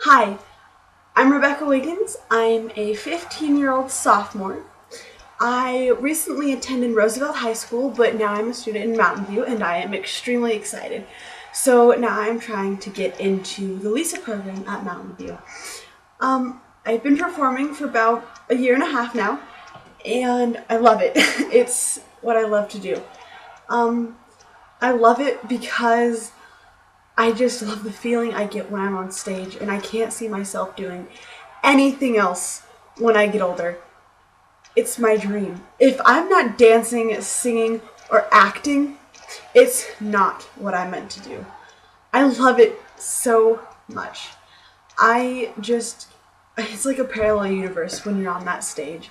Hi, I'm Rebecca Wiggins. I'm a 15-year-old sophomore. I recently attended Roosevelt High School, but now I'm a student in Mountain View and I am extremely excited. So now I'm trying to get into the Lisa program at Mountain View. I've been performing for about a year and a half now, and I love it. It's what I love to do. I love it because I just love the feeling I get when I'm on stage, and I can't see myself doing anything else when I get older. It's my dream. If I'm not dancing, singing, or acting, it's not what I'm meant to do. I love it so much. It's like a parallel universe when you're on that stage.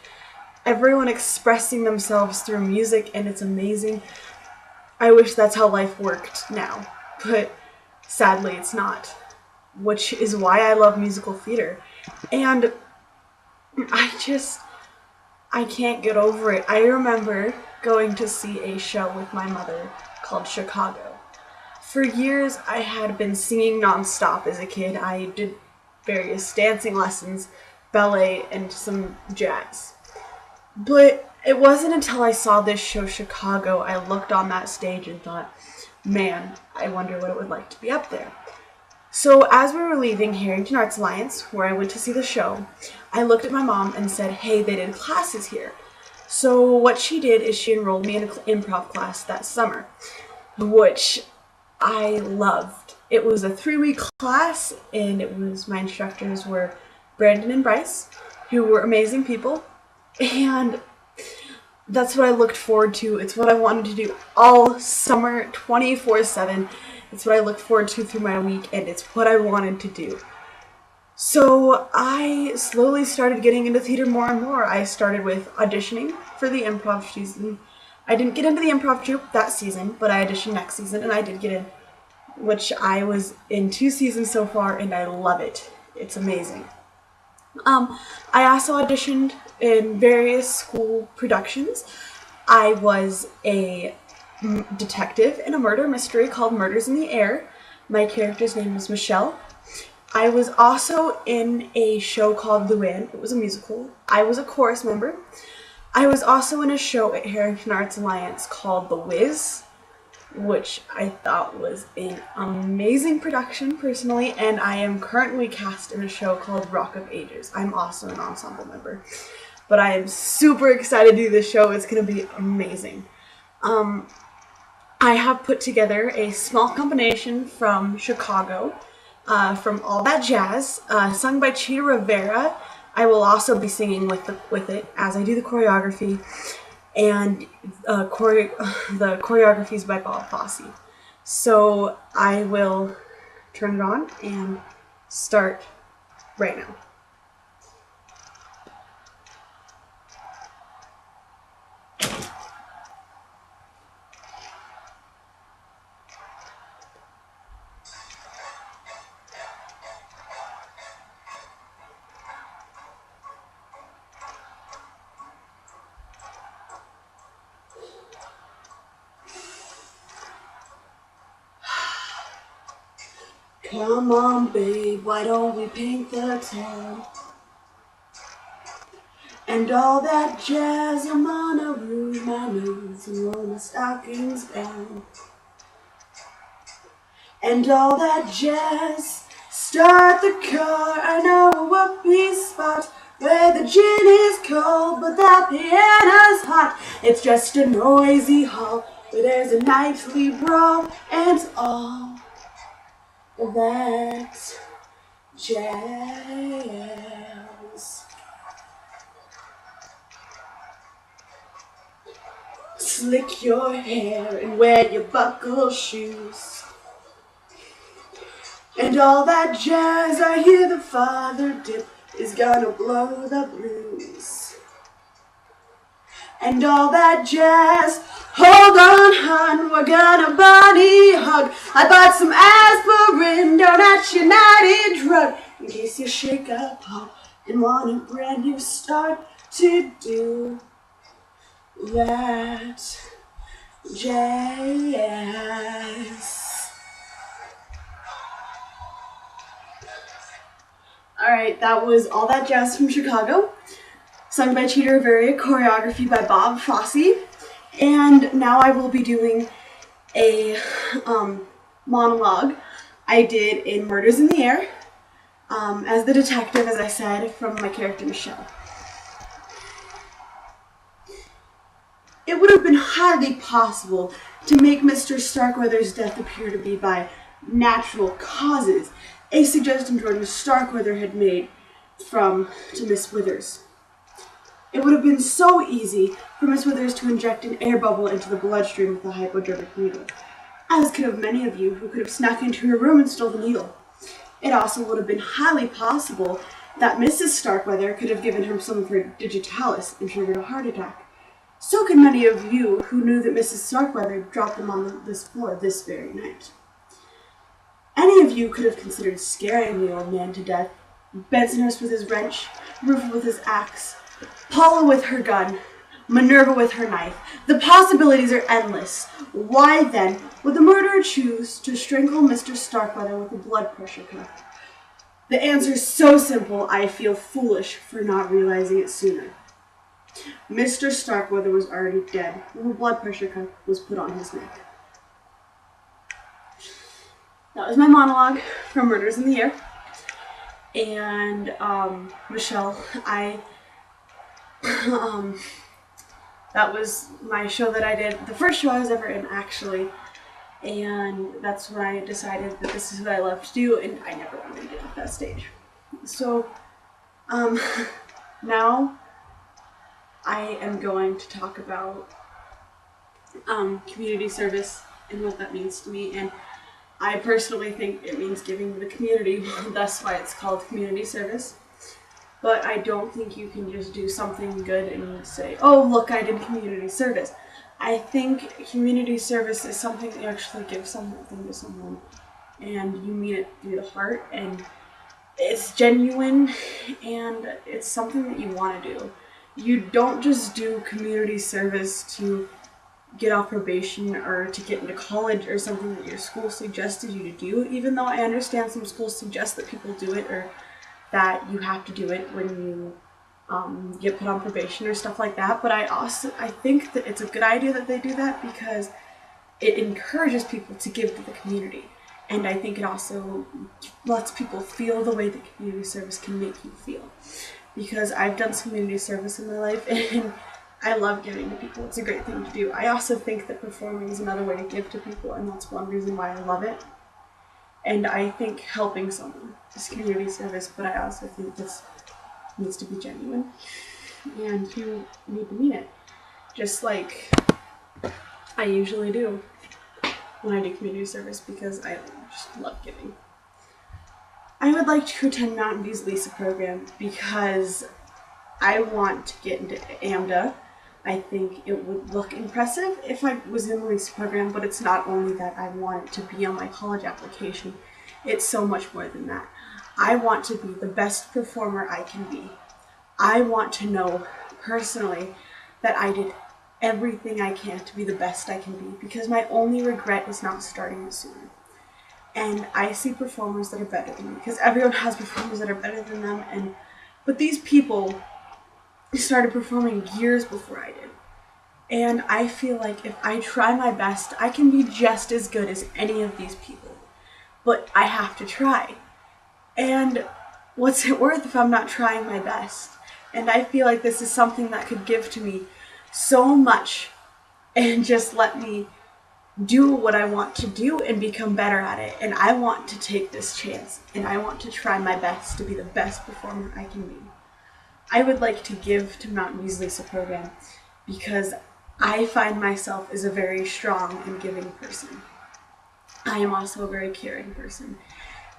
Everyone expressing themselves through music, and it's amazing. I wish that's how life worked now, but sadly it's not, which is why I love musical theater. And I just, I can't get over it. I remember going to see a show with my mother called Chicago. For years, I had been singing nonstop as a kid. I did various dancing lessons, ballet, and some jazz. But it wasn't until I saw this show, Chicago, I looked on that stage and thought, man, I wonder what it would like to be up there. So as we were leaving Harrington Arts Alliance, where I went to see the show, I looked at my mom and said, hey, they did classes here. So what she did is she enrolled me in an improv class that summer, which I loved. It was a 3-week class, and my instructors were Brandon and Bryce, who were amazing people, and that's what I looked forward to. It's what I wanted to do all summer, 24/7. It's what I looked forward to through my week, and it's what I wanted to do. So I slowly started getting into theater more and more. I started with auditioning for the improv season. I didn't get into the improv troupe that season, but I auditioned next season, and I did get in, which I was in 2 seasons so far, and I love it. It's amazing. I also auditioned in various school productions. I was a detective in a murder mystery called Murders in the Air. My character's name was Michelle. I was also in a show called Luann. It was a musical. I was a chorus member. I was also in a show at Harrington Arts Alliance called The Wiz, which I thought was an amazing production personally, and I am currently cast in a show called Rock of Ages. I'm also an ensemble member, but I am super excited to do this show. It's going to be amazing. I have put together a small combination from Chicago, from All That Jazz, sung by Cheetah Rivera. I will also be singing with it as I do the choreography, and the choreography is by Bob Fosse. So I will turn it on and start right now. Come on, babe, why don't we paint the town? And all that jazz, I'm on a room, my knees, and roll my stockings down. And all that jazz, start the car, I know a whoopee spot where the gin is cold, but the piano's hot. It's just a noisy hall where there's a nightly brawl, and all that jazz. Slick your hair and wear your buckle shoes. And all that jazz, I hear the father dip is gonna blow the blues. And all that jazz, hold on, hon, we're gonna bunny hug. I bought some aspirin, don't at your nighty drug, in case you shake up hard and want a brand new start to do that jazz. Alright, that was All That Jazz from Chicago, sung by Cheater Rivera, choreography by Bob Fosse. And now I will be doing a monologue I did in Murders in the Air, as the detective, as I said, from my character Michelle. It would have been hardly possible to make Mr. Starkweather's death appear to be by natural causes, a suggestion Jordan Starkweather had made to Miss Withers. It would have been so easy for Miss Withers to inject an air bubble into the bloodstream with a hypodermic needle, as could have many of you who could have snuck into her room and stole the needle. It also would have been highly possible that Mrs. Starkweather could have given her some of her digitalis and triggered a heart attack. So could many of you who knew that Mrs. Starkweather dropped them on this floor this very night. Any of you could have considered scaring the old man to death. Bensonhurst with his wrench, Rufus with his axe, Paula with her gun, Minerva with her knife. The possibilities are endless. Why, then, would the murderer choose to strangle Mr. Starkweather with a blood pressure cuff? The answer is so simple, I feel foolish for not realizing it sooner. Mr. Starkweather was already dead when a blood pressure cuff was put on his neck. That was my monologue from Murders in the Air. And, Michelle, that was my show that I did, the first show I was ever in, actually. And that's when I decided that this is what I love to do, and I never wanted to get off that stage. So, now I am going to talk about community service and what that means to me. And I personally think it means giving to the community. That's why it's called community service. But I don't think you can just do something good and say, oh, look, I did community service. I think community service is something that you actually give something to someone, and you mean it through the heart, and it's genuine, and it's something that you want to do. You don't just do community service to get off probation or to get into college or something that your school suggested you to do, even though I understand some schools suggest that people do it or that you have to do it when you get put on probation or stuff like that. But I think that it's a good idea that they do that because it encourages people to give to the community. And I think it also lets people feel the way that community service can make you feel. Because I've done some community service in my life and I love giving to people. It's a great thing to do. I also think that performing is another way to give to people, and that's one reason why I love it. And I think helping someone is community service, but I also think this needs to be genuine. And you need to mean it. Just like I usually do when I do community service, because I just love giving. I would like to attend Moutain Views Lisa program because I want to get into AMDA. I think it would look impressive if I was in the Lisa program, but it's not only that I want it to be on my college application. It's so much more than that. I want to be the best performer I can be. I want to know personally that I did everything I can to be the best I can be, because my only regret is not starting it sooner. And I see performers that are better than me, because everyone has performers that are better than them, but these people started performing years before I did. And I feel like if I try my best, I can be just as good as any of these people. But I have to try. And what's it worth if I'm not trying my best? And I feel like this is something that could give to me so much and just let me do what I want to do and become better at it. And I want to take this chance, and I want to try my best to be the best performer I can be. I would like to give to Moutain Views Lisa program because I find myself as a very strong and giving person. I am also a very caring person.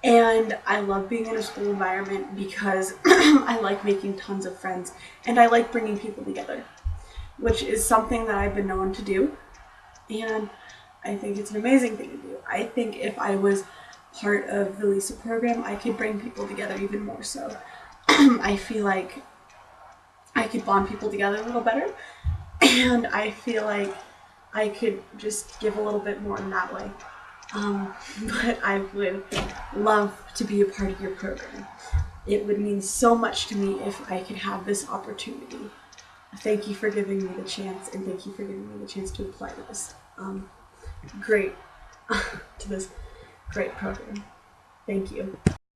And I love being in a school environment because I like making tons of friends, and I like bringing people together, which is something that I've been known to do, and I think it's an amazing thing to do. I think if I was part of the Lisa program, I could bring people together even more so. I feel like I could bond people together a little better, and I feel like I could just give a little bit more in that way. But I would love to be a part of your program. it would mean so much to me if I could have this opportunity. Thank you for giving me the chance, and thank you for giving me the chance to apply to this great to this great program. Thank you.